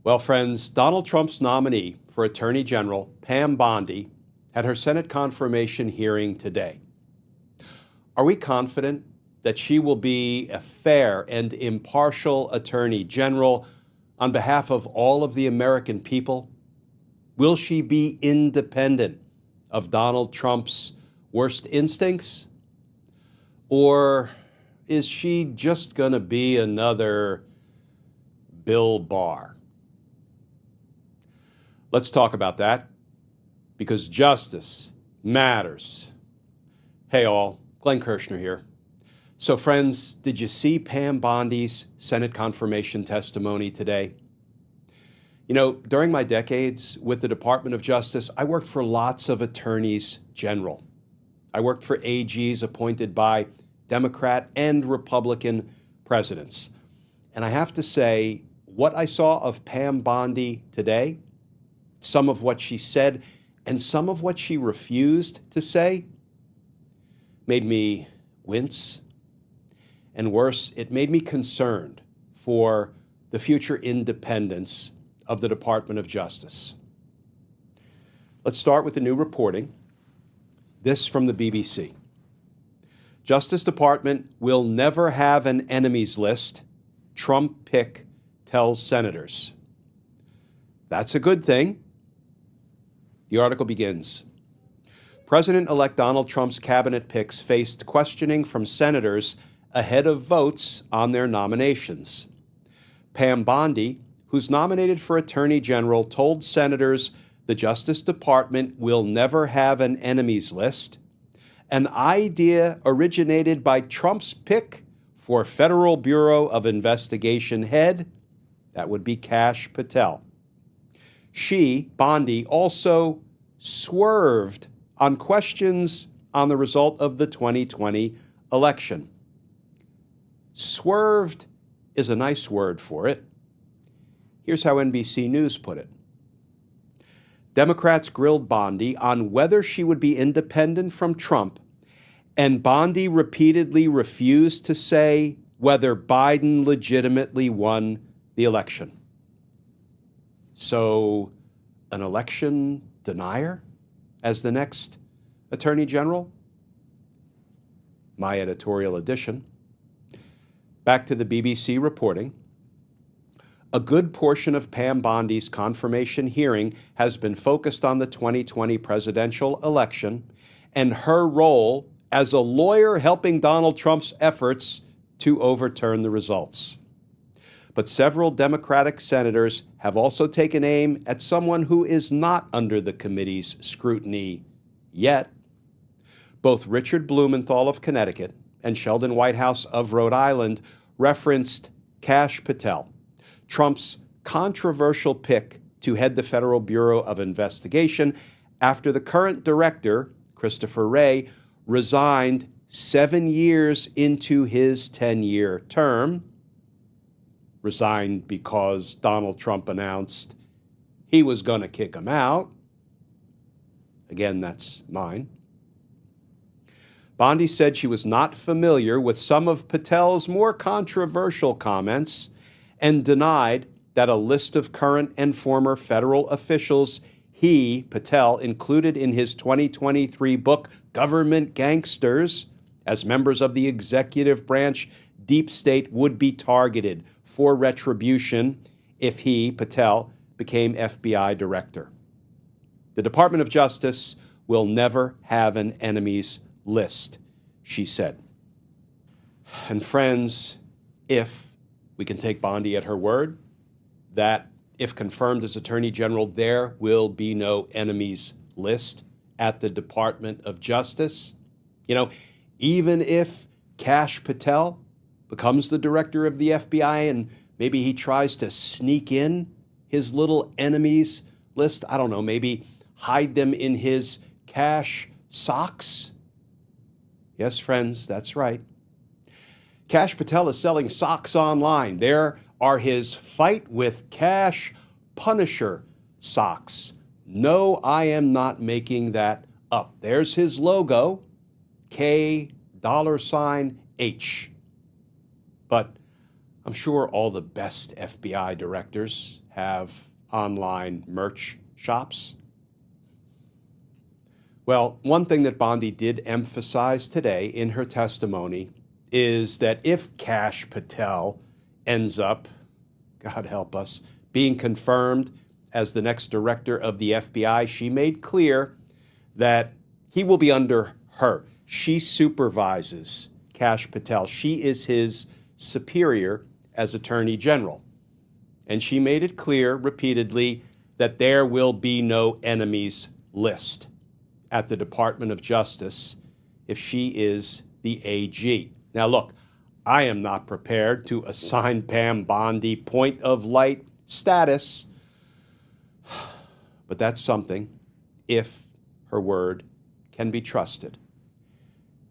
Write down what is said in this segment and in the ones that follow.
Well, friends, Donald Trump's nominee for Attorney General, Pam Bondi, had her Senate confirmation hearing today. Are we confident that she will be a fair and impartial Attorney General on behalf of all of the American people? Will she be independent of Donald Trump's worst instincts? Or is she just going to be another Bill Barr? Let's talk about that, because justice matters. Hey all, Glenn Kirshner here. So friends, did you see Pam Bondi's Senate confirmation testimony today? You know, during my decades with the Department of Justice, I worked for lots of attorneys general. I worked for AGs appointed by Democrat and Republican presidents. And I have to say, what I saw of Pam Bondi today, some of what she said and some of what she refused to say, made me wince. And worse, it made me concerned for the future independence of the Department of Justice. Let's start with the new reporting. This from the BBC. Justice Department will never have an enemies list, Trump pick tells senators. That's a good thing. The article begins. President-elect Donald Trump's cabinet picks faced questioning from senators ahead of votes on their nominations. Pam Bondi, who's nominated for Attorney General, told senators the Justice Department will never have an enemies list, an idea originated by Trump's pick for Federal Bureau of Investigation head, that would be Kash Patel. She, Bondi, also swerved on questions on the result of the 2020 election. Swerved is a nice word for it. Here's how NBC News put it. Democrats grilled Bondi on whether she would be independent from Trump, and Bondi repeatedly refused to say whether Biden legitimately won the election. So, an election denier as the next Attorney General? My editorial addition. Back to the BBC reporting. A good portion of Pam Bondi's confirmation hearing has been focused on the 2020 presidential election and her role as a lawyer helping Donald Trump's efforts to overturn the results. But several Democratic senators have also taken aim at someone who is not under the committee's scrutiny yet. Both Richard Blumenthal of Connecticut and Sheldon Whitehouse of Rhode Island referenced Kash Patel, Trump's controversial pick to head the Federal Bureau of Investigation after the current director, Christopher Wray, resigned 7 years into his 10-year term. Resigned because Donald Trump announced he was going to kick him out. Again, that's mine. Bondi said she was not familiar with some of Patel's more controversial comments and denied that a list of current and former federal officials he, Patel, included in his 2023 book, Government Gangsters, as members of the executive branch deep state would be targeted for retribution if he, Patel, became FBI director. The Department of Justice will never have an enemies list, she said. And friends, if we can take Bondi at her word, that if confirmed as Attorney General, there will be no enemies list at the Department of Justice. You know, even if Kash Patel becomes the director of the FBI and maybe he tries to sneak in his little enemies list, I don't know, maybe hide them in his cash socks. Yes, friends, that's right. Kash Patel is selling socks online. There are his Fight with Cash Punisher socks. No, I am not making that up. There's his logo, K$H. But I'm sure all the best FBI directors have online merch shops? Well, one thing that Bondi did emphasize today in her testimony is that if Kash Patel ends up, God help us, being confirmed as the next director of the FBI, she made clear that he will be under her. She supervises Kash Patel. She is his superior as Attorney General. And she made it clear repeatedly that there will be no enemies list at the Department of Justice if she is the AG. Now look, I am not prepared to assign Pam Bondi point of light status, but that's something if her word can be trusted.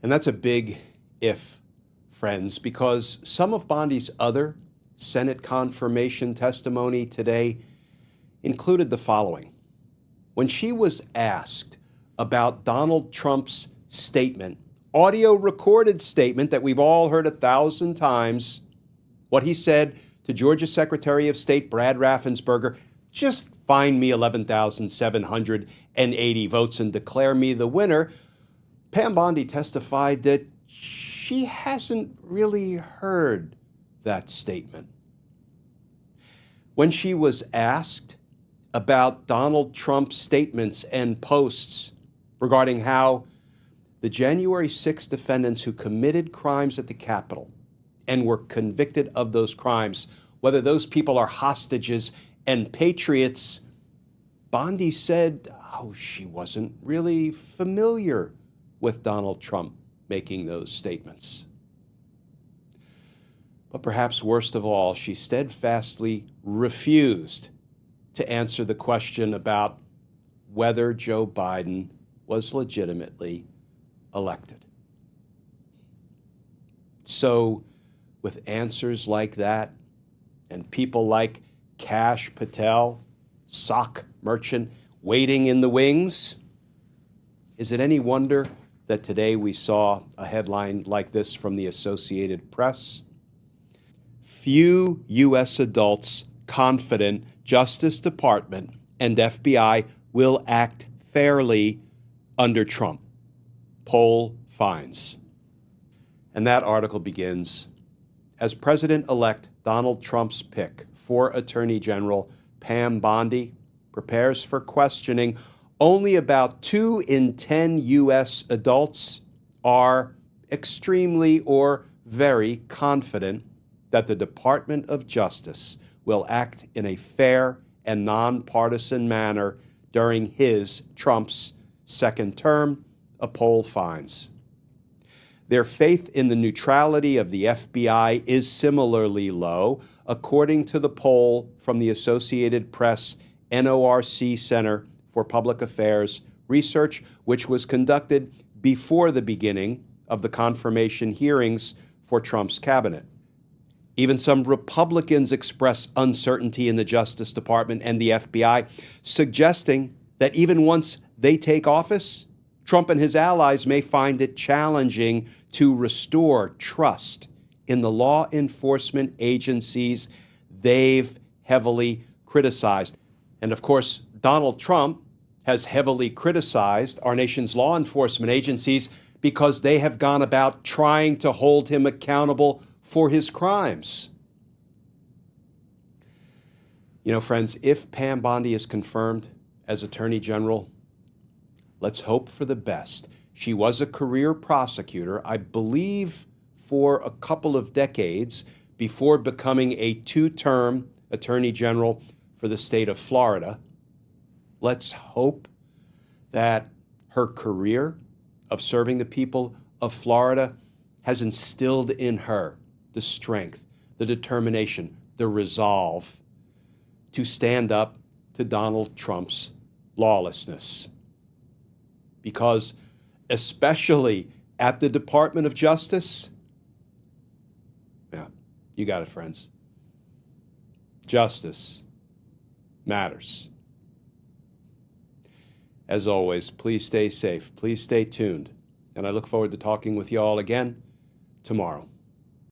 And that's a big if, friends, because some of Bondi's other Senate confirmation testimony today included the following. When she was asked about Donald Trump's statement, audio recorded statement that we've all heard 1,000 times, what he said to Georgia Secretary of State Brad Raffensperger, just find me 11,780 votes and declare me the winner, Pam Bondi testified that she hasn't really heard that statement. When she was asked about Donald Trump's statements and posts regarding how the January 6 defendants who committed crimes at the Capitol and were convicted of those crimes, whether those people are hostages and patriots, Bondi said, she wasn't really familiar with Donald Trump making those statements. But perhaps worst of all, she steadfastly refused to answer the question about whether Joe Biden was legitimately elected. So, with answers like that, and people like Kash Patel, sock merchant, waiting in the wings, is it any wonder that today we saw a headline like this from the Associated Press? Few U.S. adults confident Justice Department and FBI will act fairly under Trump. Poll finds. And that article begins, as President-elect Donald Trump's pick for Attorney General Pam Bondi prepares for questioning, only about 2 in 10 U.S. adults are extremely or very confident that the Department of Justice will act in a fair and nonpartisan manner during his, Trump's, second term, a poll finds. Their faith in the neutrality of the FBI is similarly low, according to the poll from the Associated Press NORC Center for Public Affairs Research, which was conducted before the beginning of the confirmation hearings for Trump's cabinet. Even some Republicans express uncertainty in the Justice Department and the FBI, suggesting that even once they take office, Trump and his allies may find it challenging to restore trust in the law enforcement agencies they've heavily criticized. And of course, Donald Trump has heavily criticized our nation's law enforcement agencies because they have gone about trying to hold him accountable for his crimes. You know, friends, if Pam Bondi is confirmed as Attorney General, let's hope for the best. She was a career prosecutor, I believe, for a couple of decades before becoming a 2-term Attorney General for the state of Florida. Let's hope that her career of serving the people of Florida has instilled in her the strength, the determination, the resolve to stand up to Donald Trump's lawlessness. Because especially at the Department of Justice, yeah, you got it, friends. Justice matters. As always, please stay safe, please stay tuned, and I look forward to talking with you all again tomorrow.